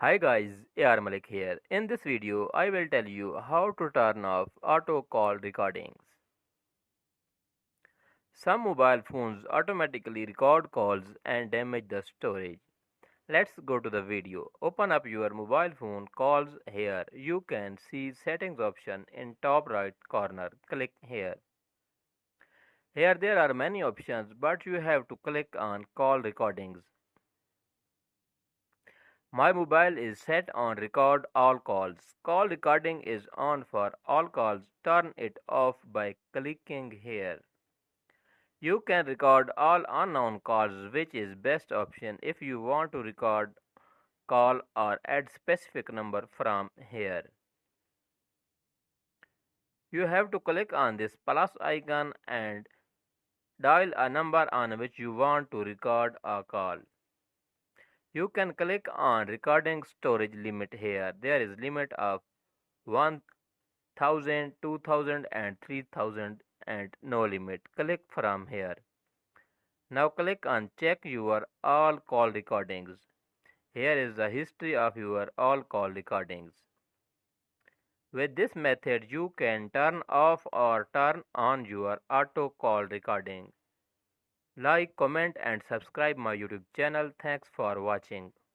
Hi guys, AR Malik here. In this video, I will tell you how to turn off auto call recordings. Some mobile phones automatically record calls and damage the storage. Let's go to the video. Open up your mobile phone calls here. You can see settings option in top right corner. Click here. Here there are many options but you have to click on call recordings. My mobile is set on record all calls. Call recording is on for all calls. Turn it off by clicking here. You can record all unknown calls, which is best option if you want to record call or add specific number from here. You have to click on this plus icon and dial a number on which you want to record a call. You can click on recording storage limit here. There is limit of 1000, 2000 and 3000 and no limit. Click from here. Now click on check your all call recordings. Here is the history of your all call recordings. With this method you can turn off or turn on your auto call recording. Like, comment and subscribe my YouTube channel. Thanks for watching.